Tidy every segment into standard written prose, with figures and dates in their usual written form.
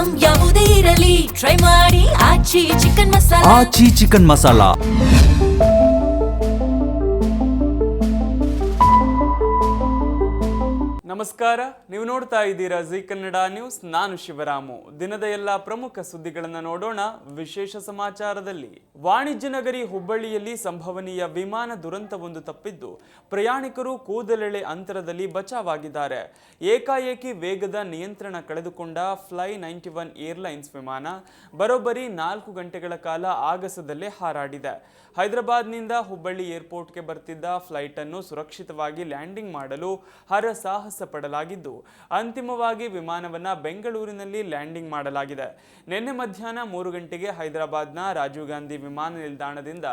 Item ಯಾವುದೇ ಇರಲಿ try ಮಾಡಿ ಆಚಿ ಚಿಕನ್ ಮಸಾಲಾ. ಆಚಿ ಚಿಕನ್ ಮಸಾಲಾ. ನಮಸ್ಕಾರ, ನೀವು ನೋಡ್ತಾ ಇದ್ದೀರಾ ಜಿ ಕನ್ನಡ ನ್ಯೂಸ್. ನಾನು ಶಿವರಾಮು. ದಿನದ ಎಲ್ಲ ಪ್ರಮುಖ ಸುದ್ದಿಗಳನ್ನು ನೋಡೋಣ. ವಿಶೇಷ ಸಮಾಚಾರದಲ್ಲಿ ವಾಣಿಜ್ಯ ನಗರಿ ಹುಬ್ಬಳ್ಳಿಯಲ್ಲಿ ಸಂಭವನೀಯ ವಿಮಾನ ದುರಂತವೊಂದು ತಪ್ಪಿದ್ದು ಪ್ರಯಾಣಿಕರು ಕೂದಲೆಳೆ ಅಂತರದಲ್ಲಿ ಬಚಾವಾಗಿದ್ದಾರೆ. ಏಕಾಏಕಿ ವೇಗದ ನಿಯಂತ್ರಣ ಕಳೆದುಕೊಂಡ ಫ್ಲೈ 91 ಏರ್ಲೈನ್ಸ್ ವಿಮಾನ ಬರೋಬ್ಬರಿ 4 ಗಂಟೆಗಳ ಕಾಲ ಆಗಸದಲ್ಲೇ ಹಾರಾಡಿದೆ. ಹೈದರಾಬಾದ್ನಿಂದ ಹುಬ್ಬಳ್ಳಿ ಏರ್ಪೋರ್ಟ್ಗೆ ಬರ್ತಿದ್ದ ಫ್ಲೈಟ್ ಅನ್ನು ಸುರಕ್ಷಿತವಾಗಿ ಲ್ಯಾಂಡಿಂಗ್ ಮಾಡಲು ಹರಸಾಹಸ ಪಡಲಾಗಿದ್ದು ಅಂತಿಮವಾಗಿ ವಿಮಾನವನ್ನು ಬೆಂಗಳೂರಿನಲ್ಲಿ ಲ್ಯಾಂಡಿಂಗ್ ಮಾಡಲಾಗಿದೆ. ನಿನ್ನೆ ಮಧ್ಯಾಹ್ನ 3 ಗಂಟೆಗೆ ಹೈದರಾಬಾದ್ನ ರಾಜೀವ್ ಗಾಂಧಿ ವಿಮಾನ ನಿಲ್ದಾಣದಿಂದ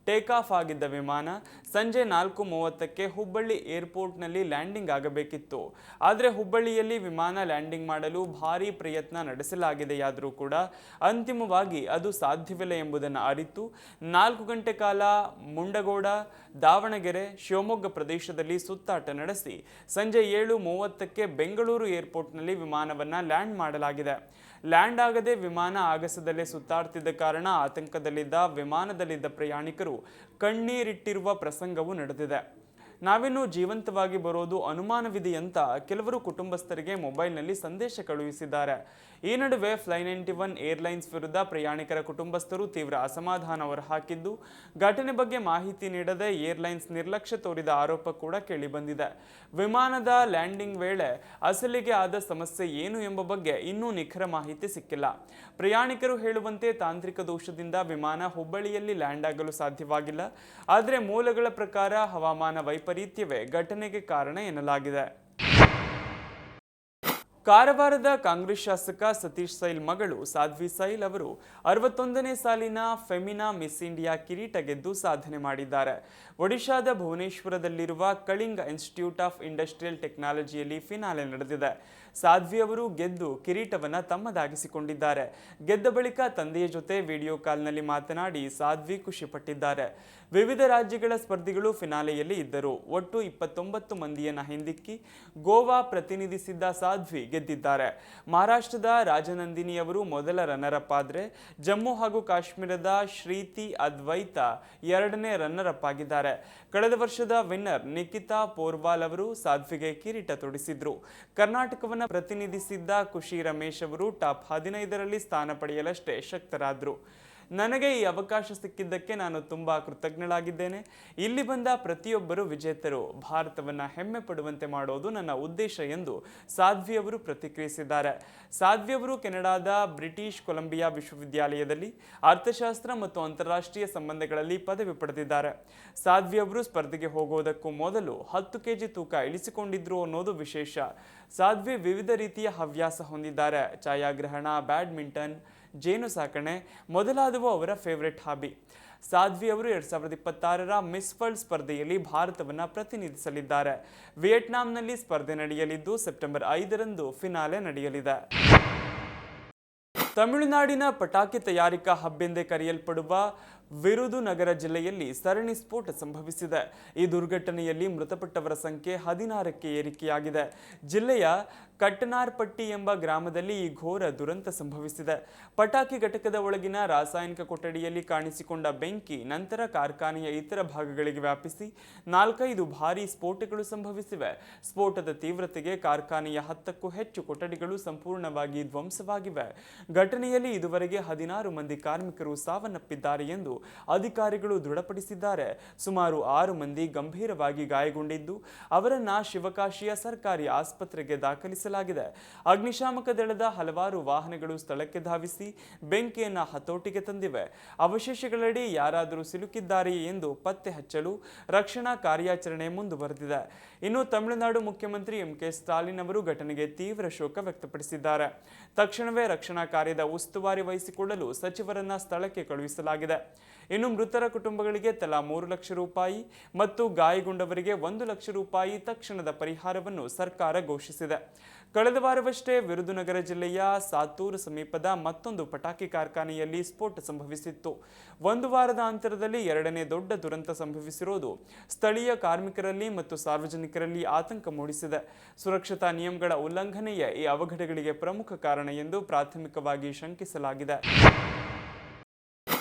ಟೇಕ್ ಆಫ್ ಆಗಿದ್ದ ವಿಮಾನ ಸಂಜೆ 4:30ಕ್ಕೆ ಹುಬ್ಬಳ್ಳಿ ಏರ್ಪೋರ್ಟ್ನಲ್ಲಿ ಲ್ಯಾಂಡಿಂಗ್ ಆಗಬೇಕಿತ್ತು. ಆದರೆ ಹುಬ್ಬಳ್ಳಿಯಲ್ಲಿ ವಿಮಾನ ಲ್ಯಾಂಡಿಂಗ್ ಮಾಡಲು ಭಾರೀ ಪ್ರಯತ್ನ ನಡೆಸಲಾಗಿದೆಯಾದರೂ ಕೂಡ ಅಂತಿಮವಾಗಿ ಅದು ಸಾಧ್ಯವಿಲ್ಲ ಎಂಬುದನ್ನು ಅರಿತು 4 ಗಂಟೆ ಕಾಲ ಮುಂಡಗೋಡ, ದಾವಣಗೆರೆ, ಶಿವಮೊಗ್ಗ ಪ್ರದೇಶದಲ್ಲಿ ಸುತ್ತಾಟ ನಡೆಸಿ ಸಂಜೆ 7:30ಕ್ಕೆ ಬೆಂಗಳೂರು ಏರ್ಪೋರ್ಟ್ನಲ್ಲಿ ವಿಮಾನವನ್ನು ಲ್ಯಾಂಡ್ ಮಾಡಲಾಗಿದೆ. ಲ್ಯಾಂಡ್ ಆಗದೆ ವಿಮಾನ ಆಗಸದಲ್ಲೇ ಸುತ್ತಾಡ್ತಿದ್ದ ಕಾರಣ ಆತಂಕದಲ್ಲಿದ್ದ ವಿಮಾನದಲ್ಲಿದ್ದ ಪ್ರಯಾಣಿಕರು ಕಣ್ಣೀರಿಟ್ಟಿರುವ ಪ್ರಸಂಗವೂ ನಡೆದಿದೆ. ನಾವಿನ್ನೂ ಜೀವಂತವಾಗಿ ಬರೋದು ಅನುಮಾನವಿದೆ ಅಂತ ಕೆಲವರು ಕುಟುಂಬಸ್ಥರಿಗೆ ಮೊಬೈಲ್ನಲ್ಲಿ ಸಂದೇಶ ಕಳುಹಿಸಿದ್ದಾರೆ. ಈ ನಡುವೆ ಫ್ಲೈ 91 ಏರ್ಲೈನ್ಸ್ ವಿರುದ್ಧ ಪ್ರಯಾಣಿಕರ ಕುಟುಂಬಸ್ಥರು ತೀವ್ರ ಅಸಮಾಧಾನ ಹೊರಹಾಕಿದ್ದು, ಘಟನೆ ಬಗ್ಗೆ ಮಾಹಿತಿ ನೀಡದೆ ಏರ್ಲೈನ್ಸ್ ನಿರ್ಲಕ್ಷ್ಯ ತೋರಿದ ಆರೋಪ ಕೂಡ ಕೇಳಿಬಂದಿದೆ. ವಿಮಾನದ ಲ್ಯಾಂಡಿಂಗ್ ವೇಳೆ ಅಸಲಿಗೆ ಆದ ಸಮಸ್ಯೆ ಏನು ಎಂಬ ಬಗ್ಗೆ ಇನ್ನೂ ನಿಖರ ಮಾಹಿತಿ ಸಿಕ್ಕಿಲ್ಲ. ಪ್ರಯಾಣಿಕರು ಹೇಳುವಂತೆ ತಾಂತ್ರಿಕ ದೋಷದಿಂದ ವಿಮಾನ ಹುಬ್ಬಳ್ಳಿಯಲ್ಲಿ ಲ್ಯಾಂಡ್ ಆಗಲು ಸಾಧ್ಯವಾಗಿಲ್ಲ. ಆದರೆ ಮೂಲಗಳ ಪ್ರಕಾರ ಹವಾಮಾನ ವೈಪರೀತ್ಯವೇ ಘಟನೆಗೆ ಕಾರಣ ಎನ್ನಲಾಗಿದೆ. ಕಾರವಾರದ ಕಾಂಗ್ರೆಸ್ ಶಾಸಕ ಸತೀಶ್ ಸೈಲ್ ಮಗಳು ಸಾಧ್ವಿ ಸೈಲ್ ಅವರು 61ನೇ ಸಾಲಿನ ಫೆಮಿನಾ ಮಿಸ್ ಇಂಡಿಯಾ ಕಿರೀಟ ಗೆದ್ದು ಸಾಧನೆ ಮಾಡಿದ್ದಾರೆ. ಒಡಿಶಾದ ಭುವನೇಶ್ವರದಲ್ಲಿರುವ ಕಳಿಂಗ ಇನ್ಸ್ಟಿಟ್ಯೂಟ್ ಆಫ್ ಇಂಡಸ್ಟ್ರಿಯಲ್ ಟೆಕ್ನಾಲಜಿಯಲ್ಲಿ ಫಿನಾಲೆ ನಡೆದಿದೆ. ಸಾಧ್ವಿ ಅವರು ಗೆದ್ದು ಕಿರೀಟವನ್ನು ತಮ್ಮದಾಗಿಸಿಕೊಂಡಿದ್ದಾರೆ. ಗೆದ್ದ ಬಳಿಕ ತಂದೆಯ ಜೊತೆ ವಿಡಿಯೋ ಕಾಲ್ನಲ್ಲಿ ಮಾತನಾಡಿ ಸಾಧ್ವಿ ಖುಷಿಪಟ್ಟಿದ್ದಾರೆ. ವಿವಿಧ ರಾಜ್ಯಗಳ ಸ್ಪರ್ಧಿಗಳು ಫಿನಾಲೆಯಲ್ಲಿ ಇದ್ದರು. ಒಟ್ಟು 29 ಮಂದಿಯನ್ನ ಹಿಂದಿಕ್ಕಿ ಗೋವಾ ಪ್ರತಿನಿಧಿಸಿದ್ದ ಸಾಧ್ವಿ ಗೆದ್ದಿದ್ದಾರೆ. ಮಹಾರಾಷ್ಟ್ರದ ರಾಜನಂದಿನಿ ಅವರು ಮೊದಲ ರನ್ನರ್ ಅಪ್ ಆದರೆ ಜಮ್ಮು ಹಾಗೂ ಕಾಶ್ಮೀರದ ಶ್ರೀತಿ ಅದ್ವೈತ 2ನೇ ರನ್ನರ್ ಅಪ್ ಆಗಿದ್ದಾರೆ. ಕಳೆದ ವರ್ಷದ ವಿನ್ನರ್ ನಿಖಿತಾ ಪೋರ್ವಾಲ್ ಅವರು ಸಾಧ್ವಿಗೆ ಕಿರೀಟ ತೊಡಿಸಿದ್ರು. ಕರ್ನಾಟಕವನ್ನು ಪ್ರತಿನಿಧಿಸಿದ್ದ ಖುಷಿ ರಮೇಶ್ ಅವರು ಟಾಪ್ 15ರಲ್ಲಿ ಸ್ಥಾನ ಪಡೆಯಲಷ್ಟೇ ಶಕ್ತರಾದ್ರು. ನನಗೆ ಈ ಅವಕಾಶ ಸಿಕ್ಕಿದ್ದಕ್ಕೆ ನಾನು ತುಂಬಾ ಕೃತಜ್ಞಳಾಗಿದ್ದೇನೆ. ಇಲ್ಲಿ ಬಂದ ಪ್ರತಿಯೊಬ್ಬರು ವಿಜೇತರು. ಭಾರತವನ್ನು ಹೆಮ್ಮೆ ಪಡುವಂತೆ ಮಾಡೋದು ನನ್ನ ಉದ್ದೇಶ ಎಂದು ಸಾಧ್ವಿ ಅವರು ಪ್ರತಿಕ್ರಿಯಿಸಿದ್ದಾರೆ. ಸಾಧ್ವಿ ಅವರು ಕೆನಡಾದ ಬ್ರಿಟಿಷ್ ಕೊಲಂಬಿಯಾ ವಿಶ್ವವಿದ್ಯಾಲಯದಲ್ಲಿ ಅರ್ಥಶಾಸ್ತ್ರ ಮತ್ತು ಅಂತಾರಾಷ್ಟ್ರೀಯ ಸಂಬಂಧಗಳಲ್ಲಿ ಪದವಿ ಪಡೆದಿದ್ದಾರೆ. ಸಾಧ್ವಿ ಅವರು ಸ್ಪರ್ಧೆಗೆ ಹೋಗುವುದಕ್ಕೂ ಮೊದಲು 10 kg ತೂಕ ಇಳಿಸಿಕೊಂಡಿದ್ರು ಅನ್ನೋದು ವಿಶೇಷ. ಸಾಧ್ವಿ ವಿವಿಧ ರೀತಿಯ ಹವ್ಯಾಸ ಹೊಂದಿದ್ದಾರೆ. ಛಾಯಾಗ್ರಹಣ, ಬ್ಯಾಡ್ಮಿಂಟನ್, ಜೇನು ಸಾಕಣೆ ಮೊದಲಾದವು ಅವರ ಫೇವರೆಟ್ ಹಾಬಿ. ಸಾಧ್ವಿ ಅವರು 2026ರ ಮಿಸ್ ವರ್ಲ್ಡ್ ಸ್ಪರ್ಧೆಯಲ್ಲಿ ಭಾರತವನ್ನು ಪ್ರತಿನಿಧಿಸಲಿದ್ದಾರೆ. ವಿಯೆಟ್ನಾಂನಲ್ಲಿ ಸ್ಪರ್ಧೆ ನಡೆಯಲಿದ್ದು ಸೆಪ್ಟೆಂಬರ್ 5ರಂದು ಫಿನಾಲೆ ನಡೆಯಲಿದೆ. ತಮಿಳುನಾಡಿನ ಪಟಾಕಿ ತಯಾರಿಕಾ ಹಬ್ ಎಂದೇ ಕರೆಯಲ್ಪಡುವ ವಿರುದುನಗರ ಜಿಲ್ಲೆಯಲ್ಲಿ ಸರಣಿ ಸ್ಫೋಟ ಸಂಭವಿಸಿದೆ. ಈ ದುರ್ಘಟನೆಯಲ್ಲಿ ಮೃತಪಟ್ಟವರ ಸಂಖ್ಯೆ 16ಕ್ಕೆ ಏರಿಕೆಯಾಗಿದೆ. ಜಿಲ್ಲೆಯ ಕಟ್ಟನಾರ್ಪಟ್ಟಿ ಎಂಬ ಗ್ರಾಮದಲ್ಲಿ ಈ ಘೋರ ದುರಂತ ಸಂಭವಿಸಿದೆ. ಪಟಾಕಿ ಘಟಕದ ಒಳಗಿನ ರಾಸಾಯನಿಕ ಕೊಠಡಿಯಲ್ಲಿ ಕಾಣಿಸಿಕೊಂಡ ಬೆಂಕಿ ನಂತರ ಕಾರ್ಖಾನೆಯ ಇತರ ಭಾಗಗಳಿಗೆ ವ್ಯಾಪಿಸಿ 4-5 ಭಾರೀ ಸ್ಫೋಟಗಳು ಸಂಭವಿಸಿವೆ. ಸ್ಫೋಟದ ತೀವ್ರತೆಗೆ ಕಾರ್ಖಾನೆಯ 10ಕ್ಕೂ ಹೆಚ್ಚು ಕೊಠಡಿಗಳು ಸಂಪೂರ್ಣವಾಗಿ ಧ್ವಂಸವಾಗಿವೆ. ಘಟನೆಯಲ್ಲಿ ಇದುವರೆಗೆ 16 ಮಂದಿ ಕಾರ್ಮಿಕರು ಸಾವನ್ನಪ್ಪಿದ್ದಾರೆ ಎಂದು ಅಧಿಕಾರಿಗಳು ದೃಢಪಡಿಸಿದ್ದಾರೆ. ಸುಮಾರು 6 ಮಂದಿ ಗಂಭೀರವಾಗಿ ಗಾಯಗೊಂಡಿದ್ದು ಅವರನ್ನ ಶಿವಕಾಶಿಯ ಸರ್ಕಾರಿ ಆಸ್ಪತ್ರೆಗೆ ದಾಖಲಿಸಲಾಗಿದೆ. ಅಗ್ನಿಶಾಮಕ ದಳದ ಹಲವಾರು ವಾಹನಗಳು ಸ್ಥಳಕ್ಕೆ ಧಾವಿಸಿ ಬೆಂಕಿಯನ್ನು ಹತೋಟಿಗೆ ತಂದಿವೆ. ಅವಶೇಷಗಳಡಿ ಯಾರಾದರೂ ಸಿಲುಕಿದ್ದಾರೆಯೇ ಎಂದು ಪತ್ತೆ ಹಚ್ಚಲು ರಕ್ಷಣಾ ಕಾರ್ಯಾಚರಣೆ ಮುಂದುವರೆದಿದೆ. ಇನ್ನು ತಮಿಳುನಾಡು ಮುಖ್ಯಮಂತ್ರಿ ಎಂ.ಕೆ. ಸ್ಟಾಲಿನ್ ಅವರು ಘಟನೆಗೆ ತೀವ್ರ ಶೋಕ ವ್ಯಕ್ತಪಡಿಸಿದ್ದಾರೆ. ತಕ್ಷಣವೇ ರಕ್ಷಣಾ ಕಾರ್ಯದ ಉಸ್ತುವಾರಿ ವಹಿಸಿಕೊಳ್ಳಲು ಸಚಿವರನ್ನ ಸ್ಥಳಕ್ಕೆ ಕಳುಹಿಸಲಾಗಿದೆ. ಇನ್ನು ಮೃತರ ಕುಟುಂಬಗಳಿಗೆ ತಲಾ 3 ಲಕ್ಷ ರೂಪಾಯಿ ಮತ್ತು ಗಾಯಗೊಂಡವರಿಗೆ 1 ಲಕ್ಷ ರೂಪಾಯಿ ತಕ್ಷಣದ ಪರಿಹಾರವನ್ನು ಸರ್ಕಾರ ಘೋಷಿಸಿದೆ. ಕಳೆದ ವಾರವಷ್ಟೇ ವಿರುದುನಗರ ಜಿಲ್ಲೆಯ ಸಾತೂರು ಸಮೀಪದ ಮತ್ತೊಂದು ಪಟಾಕಿ ಕಾರ್ಖಾನೆಯಲ್ಲಿ ಸ್ಫೋಟ ಸಂಭವಿಸಿತ್ತು. ಒಂದು ವಾರದ ಅಂತರದಲ್ಲಿ ಎರಡನೇ ದೊಡ್ಡ ದುರಂತ ಸಂಭವಿಸಿರುವುದು ಸ್ಥಳೀಯ ಕಾರ್ಮಿಕರಲ್ಲಿ ಮತ್ತು ಸಾರ್ವಜನಿಕರಲ್ಲಿ ಆತಂಕ ಮೂಡಿಸಿದೆ. ಸುರಕ್ಷತಾ ನಿಯಮಗಳ ಉಲ್ಲಂಘನೆಯೇ ಈ ಅವಘಡಗಳಿಗೆ ಪ್ರಮುಖ ಕಾರಣ ಎಂದು ಪ್ರಾಥಮಿಕವಾಗಿ ಶಂಕಿಸಲಾಗಿದೆ.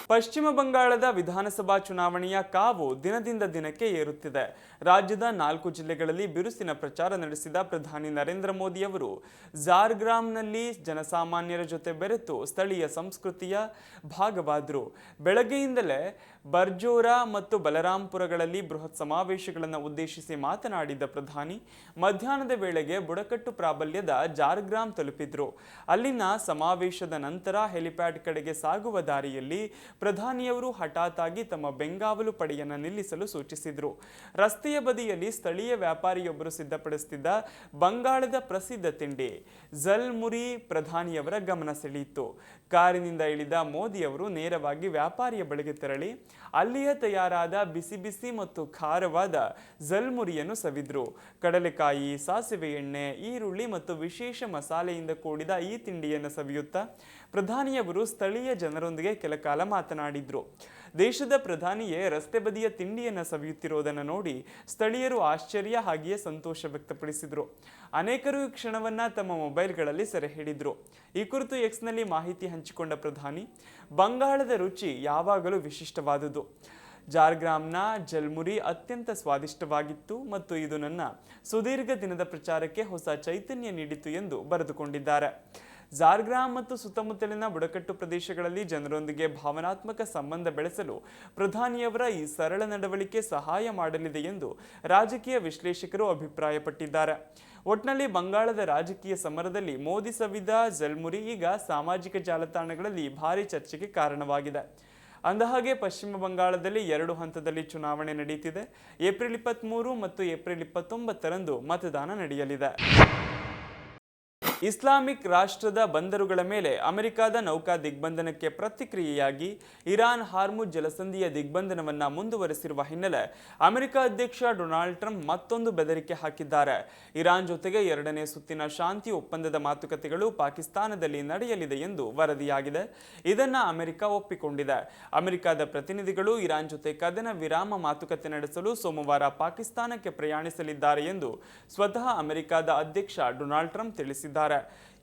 ಪಶ್ಚಿಮ ಬಂಗಾಳದ ವಿಧಾನಸಭಾ ಚುನಾವಣೆಯ ಕಾವು ದಿನದಿಂದ ದಿನಕ್ಕೆ ಏರುತ್ತಿದೆ. ರಾಜ್ಯದ 4 ಜಿಲ್ಲೆಗಳಲ್ಲಿ ಬಿರುಸಿನ ಪ್ರಚಾರ ನಡೆಸಿದ ಪ್ರಧಾನಿ ನರೇಂದ್ರ ಮೋದಿ ಅವರು ಜಾರ್ಗ್ರಾಮ್ನಲ್ಲಿ ಜನಸಾಮಾನ್ಯರ ಜೊತೆ ಬೆರೆತು ಸ್ಥಳೀಯ ಸಂಸ್ಕೃತಿಯ ಭಾಗವಾದರು. ಬೆಳಗ್ಗೆಯಿಂದಲೇ ಬರ್ಜೋರಾ ಮತ್ತು ಬಲರಾಂಪುರಗಳಲ್ಲಿ ಬೃಹತ್ ಸಮಾವೇಶಗಳನ್ನು ಉದ್ದೇಶಿಸಿ ಮಾತನಾಡಿದ ಪ್ರಧಾನಿ ಮಧ್ಯಾಹ್ನದ ವೇಳೆಗೆ ಬುಡಕಟ್ಟು ಪ್ರಾಬಲ್ಯದ ಜಾರ್ಗ್ರಾಮ್ ತಲುಪಿದ್ರು. ಅಲ್ಲಿನ ಸಮಾವೇಶದ ನಂತರ ಹೆಲಿಪ್ಯಾಡ್ ಕಡೆಗೆ ಸಾಗುವ ದಾರಿಯಲ್ಲಿ ಪ್ರಧಾನಿಯವರು ಹಠಾತ್ ಆಗಿ ತಮ್ಮ ಬೆಂಗಾವಲು ಪಡೆಯನ್ನು ನಿಲ್ಲಿಸಲು ಸೂಚಿಸಿದರು. ರಸ್ತೆಯ ಬದಿಯಲ್ಲಿ ಸ್ಥಳೀಯ ವ್ಯಾಪಾರಿಯೊಬ್ಬರು ಸಿದ್ಧಪಡಿಸುತ್ತಿದ್ದ ಬಂಗಾಳದ ಪ್ರಸಿದ್ಧ ತಿಂಡಿ ಜಲ್ಮುರಿ ಪ್ರಧಾನಿಯವರ ಗಮನ ಸೆಳೆಯಿತು. ಕಾರಿನಿಂದ ಇಳಿದ ಮೋದಿ ಅವರು ನೇರವಾಗಿ ವ್ಯಾಪಾರಿಯ ಬಳಿಗೆ ತೆರಳಿ ಅಲ್ಲಿಯೇ ತಯಾರಾದ ಬಿಸಿ ಬಿಸಿ ಮತ್ತು ಖಾರವಾದ ಜಲ್ಮುರಿಯನ್ನು ಸವಿದ್ರು. ಕಡಲೆಕಾಯಿ, ಸಾಸಿವೆ ಎಣ್ಣೆ, ಈರುಳ್ಳಿ ಮತ್ತು ವಿಶೇಷ ಮಸಾಲೆಯಿಂದ ಕೂಡಿದ ಈ ತಿಂಡಿಯನ್ನು ಸವಿಯುತ್ತಾ ಪ್ರಧಾನಿಯವರು ಸ್ಥಳೀಯ ಜನರೊಂದಿಗೆ ಕೆಲ ಕಾಲ ಮಾತನಾಡಿದ್ರು. ದೇಶದ ಪ್ರಧಾನಿಯೇ ರಸ್ತೆ ಬದಿಯ ತಿಂಡಿಯನ್ನು ಸವಿಯುತ್ತಿರುವುದನ್ನು ನೋಡಿ ಸ್ಥಳೀಯರು ಆಶ್ಚರ್ಯ ಹಾಗೆಯೇ ಸಂತೋಷ ವ್ಯಕ್ತಪಡಿಸಿದರು. ಅನೇಕರು ಈ ಕ್ಷಣವನ್ನ ತಮ್ಮ ಮೊಬೈಲ್ಗಳಲ್ಲಿ ಸೆರೆ ಹಿಡಿದ್ರು. ಈ ಕುರಿತು ಎಕ್ಸ್ನಲ್ಲಿ ಮಾಹಿತಿ ಹಂಚಿಕೊಂಡ ಪ್ರಧಾನಿ ಬಂಗಾಳದ ರುಚಿ ಯಾವಾಗಲೂ ವಿಶಿಷ್ಟವಾದುದು. ಜಾರ್ಗ್ರಾಮ್ನ ಜಲ್ಮುರಿ ಅತ್ಯಂತ ಸ್ವಾದಿಷ್ಟವಾಗಿತ್ತು ಮತ್ತು ಇದು ನನ್ನ ಸುದೀರ್ಘ ದಿನದ ಪ್ರಚಾರಕ್ಕೆ ಹೊಸ ಚೈತನ್ಯ ನೀಡಿತು ಎಂದು ಬರೆದುಕೊಂಡಿದ್ದಾರೆ. ಜಾರ್ಗ್ರಾಮ್ ಮತ್ತು ಸುತ್ತಮುತ್ತಲಿನ ಬುಡಕಟ್ಟು ಪ್ರದೇಶಗಳಲ್ಲಿ ಜನರೊಂದಿಗೆ ಭಾವನಾತ್ಮಕ ಸಂಬಂಧ ಬೆಳೆಸಲು ಪ್ರಧಾನಿಯವರ ಈ ಸರಳ ನಡವಳಿಕೆ ಸಹಾಯ ಮಾಡಲಿದೆ ಎಂದು ರಾಜಕೀಯ ವಿಶ್ಲೇಷಕರು ಅಭಿಪ್ರಾಯಪಟ್ಟಿದ್ದಾರೆ. ಒಟ್ನಲ್ಲಿ ಬಂಗಾಳದ ರಾಜಕೀಯ ಸಮರದಲ್ಲಿ ಮೋದಿ ಸವಿದ ಜಲ್ಮುರಿ ಈಗ ಸಾಮಾಜಿಕ ಜಾಲತಾಣಗಳಲ್ಲಿ ಭಾರಿ ಚರ್ಚೆಗೆ ಕಾರಣವಾಗಿದೆ. ಅಂದಹಾಗೆ ಪಶ್ಚಿಮ ಬಂಗಾಳದಲ್ಲಿ 2 ಹಂತದಲ್ಲಿ ಚುನಾವಣೆ ನಡೆಯುತ್ತಿದೆ. ಏಪ್ರಿಲ್ 23 ಮತ್ತು ಏಪ್ರಿಲ್ 29ರಂದು ಮತದಾನ ನಡೆಯಲಿದೆ. ಇಸ್ಲಾಮಿಕ್ ರಾಷ್ಟ್ರದ ಬಂದರುಗಳ ಮೇಲೆ ಅಮೆರಿಕದ ನೌಕಾ ದಿಗ್ಬಂಧನಕ್ಕೆ ಪ್ರತಿಕ್ರಿಯೆಯಾಗಿ ಇರಾನ್ ಹಾರ್ಮುಜ್ ಜಲಸಂಧಿಯ ದಿಗ್ಬಂಧನವನ್ನು ಮುಂದುವರೆಸಿರುವ ಹಿನ್ನೆಲೆ ಅಮೆರಿಕ ಅಧ್ಯಕ್ಷ ಡೊನಾಲ್ಡ್ ಟ್ರಂಪ್ ಮತ್ತೊಂದು ಬೆದರಿಕೆ ಹಾಕಿದ್ದಾರೆ. ಇರಾನ್ ಜೊತೆಗೆ 2ನೇ ಸುತ್ತಿನ ಶಾಂತಿ ಒಪ್ಪಂದದ ಮಾತುಕತೆಗಳು ಪಾಕಿಸ್ತಾನದಲ್ಲಿ ನಡೆಯಲಿದೆ ಎಂದು ವರದಿಯಾಗಿದೆ. ಇದನ್ನು ಅಮೆರಿಕ ಒಪ್ಪಿಕೊಂಡಿದೆ. ಅಮೆರಿಕದ ಪ್ರತಿನಿಧಿಗಳು ಇರಾನ್ ಜೊತೆ ಕದನ ವಿರಾಮ ಮಾತುಕತೆ ನಡೆಸಲು ಸೋಮವಾರ ಪಾಕಿಸ್ತಾನಕ್ಕೆ ಪ್ರಯಾಣಿಸಲಿದ್ದಾರೆ ಎಂದು ಸ್ವತಃ ಅಮೆರಿಕದ ಅಧ್ಯಕ್ಷ ಡೊನಾಲ್ಡ್ ಟ್ರಂಪ್ ತಿಳಿಸಿದ್ದಾರೆ.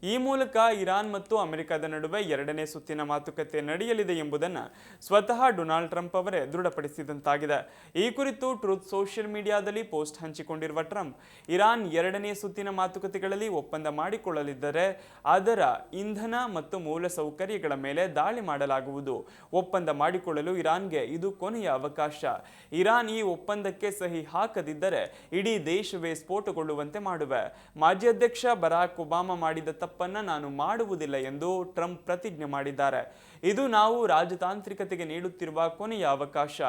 ಈ ಮೂಲಕ ಇರಾನ್ ಮತ್ತು ಅಮೆರಿಕದ ನಡುವೆ 2ನೇ ಸುತ್ತಿನ ಮಾತುಕತೆ ನಡೆಯಲಿದೆ ಎಂಬುದನ್ನು ಸ್ವತಃ ಡೊನಾಲ್ಡ್ ಟ್ರಂಪ್ ಅವರೇ ದೃಢಪಡಿಸಿದಂತಾಗಿದೆ. ಈ ಕುರಿತು ಟ್ರೂತ್ ಸೋಷಿಯಲ್ ಮೀಡಿಯಾದಲ್ಲಿ ಪೋಸ್ಟ್ ಹಂಚಿಕೊಂಡಿರುವ ಟ್ರಂಪ್, ಇರಾನ್ 2ನೇ ಸುತ್ತಿನ ಮಾತುಕತೆಗಳಲ್ಲಿ ಒಪ್ಪಂದ ಮಾಡಿಕೊಳ್ಳಲಿದ್ದರೆ ಅದರ ಇಂಧನ ಮತ್ತು ಮೂಲಸೌಕರ್ಯಗಳ ಮೇಲೆ ದಾಳಿ ಮಾಡಲಾಗುವುದು. ಒಪ್ಪಂದ ಮಾಡಿಕೊಳ್ಳಲು ಇರಾನ್ಗೆ ಇದು ಕೊನೆಯ ಅವಕಾಶ. ಇರಾನ್ ಈ ಒಪ್ಪಂದಕ್ಕೆ ಸಹಿ ಹಾಕದಿದ್ದರೆ ಇಡೀ ದೇಶವೇ ಸ್ಫೋಟಗೊಳ್ಳುವಂತೆ ಮಾಡುವೆ. ಮಾಜಿ ಅಧ್ಯಕ್ಷ ಬರಾಕ್ ಒಬಾಮಾ ಮಾಡಿದ ತಪ್ಪನ್ನ ನಾನು ಮಾಡುವುದಿಲ್ಲ ಎಂದು ಟ್ರಂಪ್ ಪ್ರತಿಜ್ಞೆ ಮಾಡಿದ್ದಾರೆ. ಇದು ನಾವು ರಾಜತಾಂತ್ರಿಕತೆಗೆ ನೀಡುತ್ತಿರುವ ಕೊನೆಯ ಅವಕಾಶ.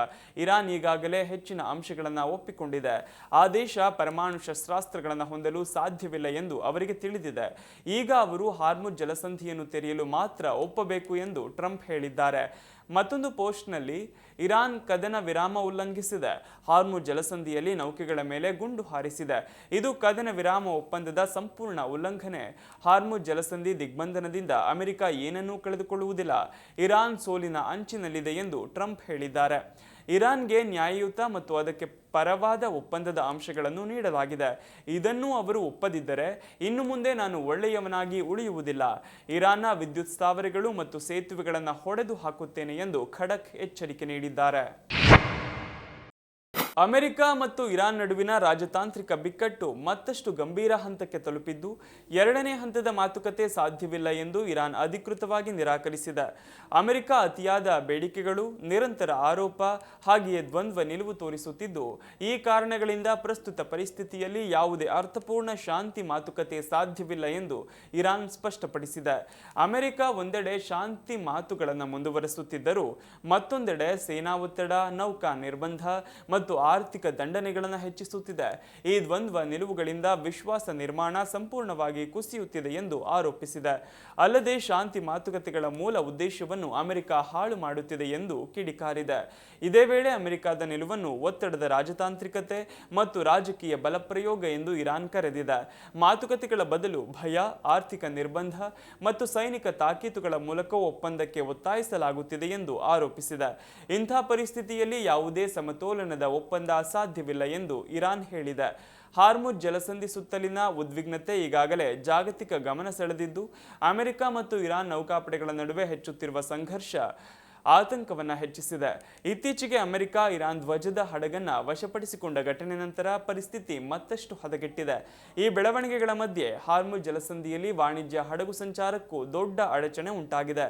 ಇರಾನ್ ಈಗಾಗಲೇ ಹೆಚ್ಚಿನ ಅಂಶಗಳನ್ನು ಒಪ್ಪಿಕೊಂಡಿದೆ. ಆ ದೇಶ ಪರಮಾಣು ಶಸ್ತ್ರಾಸ್ತ್ರಗಳನ್ನು ಹೊಂದಲು ಸಾಧ್ಯವಿಲ್ಲ ಎಂದು ಅವರಿಗೆ ತಿಳಿದಿದೆ. ಈಗ ಅವರು ಹಾರ್ಮುಜ್ ಜಲಸಂಧಿಯನ್ನು ತೆರೆಯಲು ಮಾತ್ರ ಒಪ್ಪಬೇಕು ಎಂದು ಟ್ರಂಪ್ ಹೇಳಿದ್ದಾರೆ. ಮತ್ತೊಂದು ಪೋಸ್ಟ್ನಲ್ಲಿ ಇರಾನ್ ಕದನ ವಿರಾಮ ಉಲ್ಲಂಘಿಸಿದೆ, ಹಾರ್ಮುಜ್ ಜಲಸಂಧಿಯಲ್ಲಿ ನೌಕೆಗಳ ಮೇಲೆ ಗುಂಡು ಹಾರಿಸಿದೆ. ಇದು ಕದನ ವಿರಾಮ ಒಪ್ಪಂದದ ಸಂಪೂರ್ಣ ಉಲ್ಲಂಘನೆ. ಹಾರ್ಮುಜ್ ಜಲಸಂಧಿ ದಿಗ್ಬಂಧನದಿಂದ ಅಮೆರಿಕ ಏನನ್ನೂ ಕಳೆದುಕೊಳ್ಳುವುದಿಲ್ಲ. ಇರಾನ್ ಸೋಲಿನ ಅಂಚಿನಲ್ಲಿದೆ ಎಂದು ಟ್ರಂಪ್ ಹೇಳಿದ್ದಾರೆ. ಇರಾನ್ಗೆ ನ್ಯಾಯಯುತ ಮತ್ತು ಅದಕ್ಕೆ ಪರವಾದ ಒಪ್ಪಂದದ ಅಂಶಗಳನ್ನು ನೀಡಲಾಗಿದೆ. ಇದನ್ನು ಅವರು ಒಪ್ಪದಿದ್ದರೆ ಇನ್ನು ಮುಂದೆ ನಾನು ಒಳ್ಳೆಯವನಾಗಿ ಉಳಿಯುವುದಿಲ್ಲ. ಇರಾನ್ನ ವಿದ್ಯುತ್ ಸ್ಥಾವರಗಳು ಮತ್ತು ಸೇತುವೆಗಳನ್ನು ಹೊಡೆದು ಹಾಕುತ್ತೇನೆ ಎಂದು ಖಡಕ್ ಎಚ್ಚರಿಕೆ ನೀಡಿದ್ದಾರೆ. ಅಮೆರಿಕ ಮತ್ತು ಇರಾನ್ ನಡುವಿನ ರಾಜತಾಂತ್ರಿಕ ಬಿಕ್ಕಟ್ಟು ಮತ್ತಷ್ಟು ಗಂಭೀರ ಹಂತಕ್ಕೆ ತಲುಪಿದ್ದು 2ನೇ ಹಂತದ ಮಾತುಕತೆ ಸಾಧ್ಯವಿಲ್ಲ ಎಂದು ಇರಾನ್ ಅಧಿಕೃತವಾಗಿ ನಿರಾಕರಿಸಿದೆ. ಅಮೆರಿಕ ಅತಿಯಾದ ಬೇಡಿಕೆಗಳು, ನಿರಂತರ ಆರೋಪ ಹಾಗೆಯೇ ದ್ವಂದ್ವ ನಿಲುವು ತೋರಿಸುತ್ತಿದ್ದು, ಈ ಕಾರಣಗಳಿಂದ ಪ್ರಸ್ತುತ ಪರಿಸ್ಥಿತಿಯಲ್ಲಿ ಯಾವುದೇ ಅರ್ಥಪೂರ್ಣ ಶಾಂತಿ ಮಾತುಕತೆ ಸಾಧ್ಯವಿಲ್ಲ ಎಂದು ಇರಾನ್ ಸ್ಪಷ್ಟಪಡಿಸಿದೆ. ಅಮೆರಿಕ ಒಂದೆಡೆ ಶಾಂತಿ ಮಾತುಗಳನ್ನು ಮುಂದುವರೆಸುತ್ತಿದ್ದರೂ ಮತ್ತೊಂದೆಡೆ ಸೇನಾ ಒತ್ತಡ, ನೌಕಾ ನಿರ್ಬಂಧ ಮತ್ತು ಆರ್ಥಿಕ ದಂಡನೆಗಳನ್ನು ಹೆಚ್ಚಿಸುತ್ತಿದೆ. ಈ ದ್ವಂದ್ವ ನಿಲುವುಗಳಿಂದ ವಿಶ್ವಾಸ ನಿರ್ಮಾಣ ಸಂಪೂರ್ಣವಾಗಿ ಕುಸಿಯುತ್ತಿದೆ ಎಂದು ಆರೋಪಿಸಿದೆ. ಅಲ್ಲದೆ ಶಾಂತಿ ಮಾತುಕತೆಗಳ ಮೂಲ ಉದ್ದೇಶವನ್ನು ಅಮೆರಿಕ ಹಾಳು ಮಾಡುತ್ತಿದೆ ಎಂದು ಕಿಡಿಕಾರಿದೆ. ಇದೇ ವೇಳೆ ಅಮೆರಿಕದ ನಿಲುವನ್ನು ಒತ್ತಡದ ರಾಜತಾಂತ್ರಿಕತೆ ಮತ್ತು ರಾಜಕೀಯ ಬಲಪ್ರಯೋಗ ಎಂದು ಇರಾನ್ ಕರೆದಿದೆ. ಮಾತುಕತೆಗಳ ಬದಲು ಭಯ, ಆರ್ಥಿಕ ನಿರ್ಬಂಧ ಮತ್ತು ಸೈನಿಕ ತಾಕೀತುಗಳ ಮೂಲಕ ಒಪ್ಪಂದಕ್ಕೆ ಒತ್ತಾಯಿಸಲಾಗುತ್ತಿದೆ ಎಂದು ಆರೋಪಿಸಿದೆ. ಇಂಥ ಪರಿಸ್ಥಿತಿಯಲ್ಲಿ ಯಾವುದೇ ಸಮತೋಲನದ ಒಪ್ಪಂದ ಅಸಾಧ್ಯವಿಲ್ಲ ಎಂದು ಇರಾನ್ ಹೇಳಿದೆ. ಹಾರ್ಮುಜ್ ಜಲಸಂಧಿ ಸುತ್ತಲಿನ ಉದ್ವಿಗ್ನತೆ ಈಗಾಗಲೇ ಜಾಗತಿಕ ಗಮನ ಸೆಳೆದಿದ್ದು, ಅಮೆರಿಕ ಮತ್ತು ಇರಾನ್ ನೌಕಾಪಡೆಗಳ ನಡುವೆ ಹೆಚ್ಚುತ್ತಿರುವ ಸಂಘರ್ಷ ಆತಂಕವನ್ನು ಹೆಚ್ಚಿಸಿದೆ. ಇತ್ತೀಚೆಗೆ ಅಮೆರಿಕ ಇರಾನ್ ಧ್ವಜದ ಹಡಗನ್ನು ವಶಪಡಿಸಿಕೊಂಡ ಘಟನೆ ನಂತರ ಪರಿಸ್ಥಿತಿ ಮತ್ತಷ್ಟು ಹದಗೆಟ್ಟಿದೆ. ಈ ಬೆಳವಣಿಗೆಗಳ ಮಧ್ಯೆ ಹಾರ್ಮುಜ್ ಜಲಸಂಧಿಯಲ್ಲಿ ವಾಣಿಜ್ಯ ಹಡಗು ಸಂಚಾರಕ್ಕೂ ದೊಡ್ಡ ಅಡಚಣೆ ಉಂಟಾಗಿದೆ.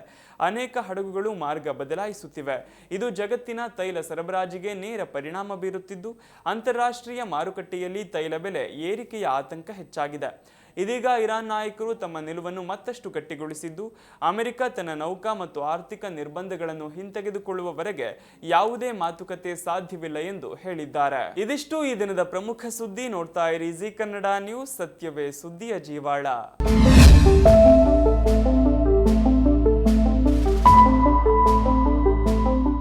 ಅನೇಕ ಹಡಗುಗಳು ಮಾರ್ಗ ಬದಲಾಯಿಸುತ್ತಿವೆ. ಇದು ಜಗತ್ತಿನ ತೈಲ ಸರಬರಾಜಿಗೆ ನೇರ ಪರಿಣಾಮ ಬೀರುತ್ತಿದ್ದು, ಅಂತಾರಾಷ್ಟ್ರೀಯ ಮಾರುಕಟ್ಟೆಯಲ್ಲಿ ತೈಲ ಬೆಲೆ ಏರಿಕೆಯ ಆತಂಕ ಹೆಚ್ಚಾಗಿದೆ. ಇದೀಗ ಇರಾನ್ ನಾಯಕರು ತಮ್ಮ ನಿಲುವನ್ನು ಮತ್ತಷ್ಟು ಗಟ್ಟಿಗೊಳಿಸಿದ್ದು, ಅಮೆರಿಕ ತನ್ನ ನೌಕಾ ಮತ್ತು ಆರ್ಥಿಕ ನಿರ್ಬಂಧಗಳನ್ನು ಹಿಂತೆಗೆದುಕೊಳ್ಳುವವರೆಗೆ ಯಾವುದೇ ಮಾತುಕತೆ ಸಾಧ್ಯವಿಲ್ಲ ಎಂದು ಹೇಳಿದ್ದಾರೆ. ಇದಿಷ್ಟು ಈ ದಿನದ ಪ್ರಮುಖ ಸುದ್ದಿ. ನೋಡ್ತಾ ಇರಿ ಜೀ ಕನ್ನಡ ನ್ಯೂಸ್, ಸತ್ಯವೇ ಸುದ್ದಿಯ ಜೀವಾಳ.